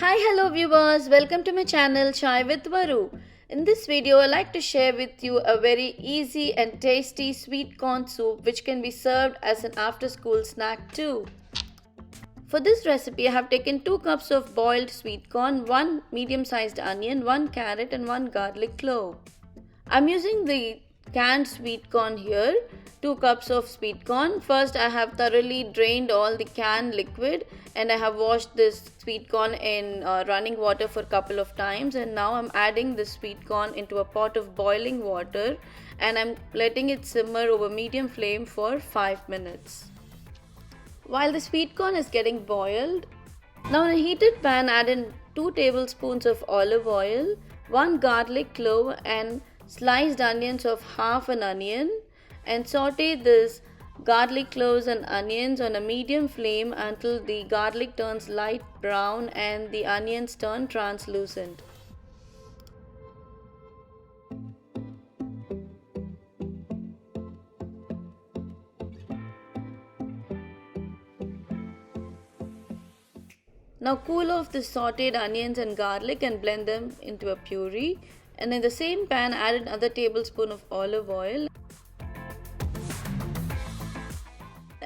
Hi, hello viewers, welcome to my channel Chai with Varu. In this video, I like to share with you a very easy and tasty sweet corn soup which can be served as an after school snack too. For this recipe, I have taken 2 cups of boiled sweet corn, 1 medium sized onion, 1 carrot and 1 garlic clove. I'm using the canned sweet corn here, 2 cups of sweet corn. First, I have thoroughly drained all the canned liquid and I have washed this sweet corn in running water for a couple of times, and now I'm adding the sweet corn into a pot of boiling water and I'm letting it simmer over medium flame for 5 minutes. While the sweet corn is getting boiled, now in a heated pan add in 2 tablespoons of olive oil, 1 garlic clove and sliced onions of half an onion, and saute this garlic cloves and onions on a medium flame until the garlic turns light brown and the onions turn translucent. Now cool off the sauteed onions and garlic and blend them into a puree, and in the same pan add another tablespoon of olive oil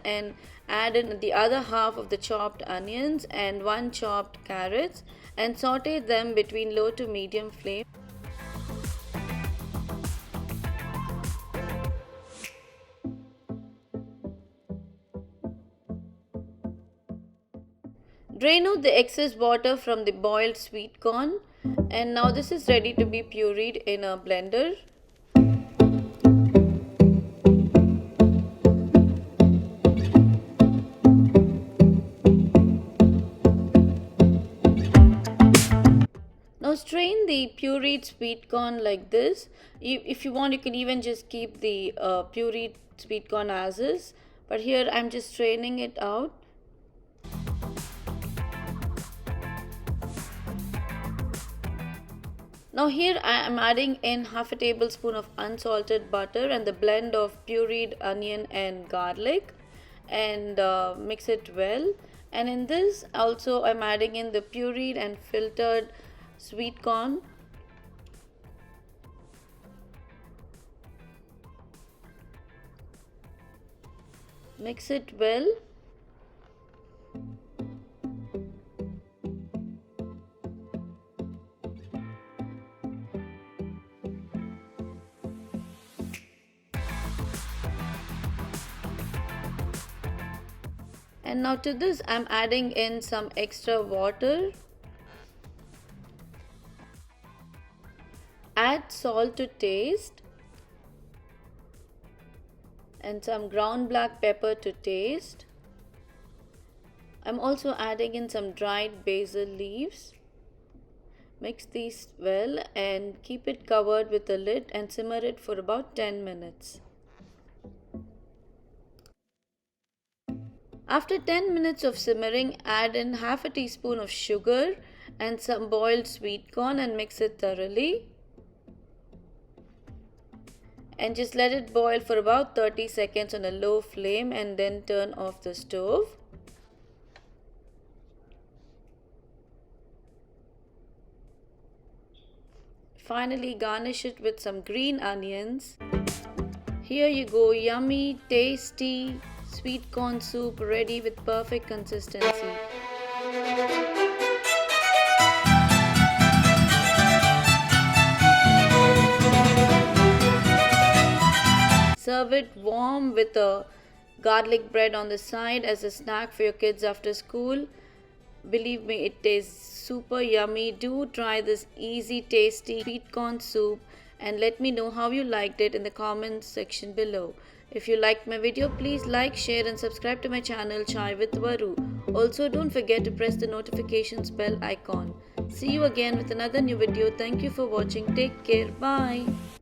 and add in the other half of the chopped onions and 1 chopped carrots and saute them between low to medium flame. Drain out the excess water from the boiled sweet corn, and now this is ready to be pureed in a blender. Now strain the pureed sweet corn like this. If you want, you can even just keep the pureed sweet corn as is, but here I'm just straining it out. Now here I am adding in half a tablespoon of unsalted butter and the blend of pureed onion and garlic, and mix it well. And in this also I'm adding in the pureed and filtered sweet corn. Mix it well. And now to this I'm adding in some extra water. Add salt to taste and some ground black pepper to taste. I'm also adding in some dried basil leaves. Mix these well and keep it covered with a lid and simmer it for about 10 minutes. After 10 minutes of simmering, add in half a teaspoon of sugar and some boiled sweet corn and mix it thoroughly. And just let it boil for about 30 seconds on a low flame and then turn off the stove. Finally, garnish it with some green onions. Here you go, yummy, tasty sweet corn soup ready with perfect consistency. Serve it warm with a garlic bread on the side as a snack for your kids after school. Believe me, it tastes super yummy. Do try this easy, tasty sweet corn soup and let me know how you liked it in the comments section below. If you liked my video, please like, share and subscribe to my channel Chai with Varu. Also, don't forget to press the notifications bell icon. See you again with another new video. Thank you for watching. Take care. Bye.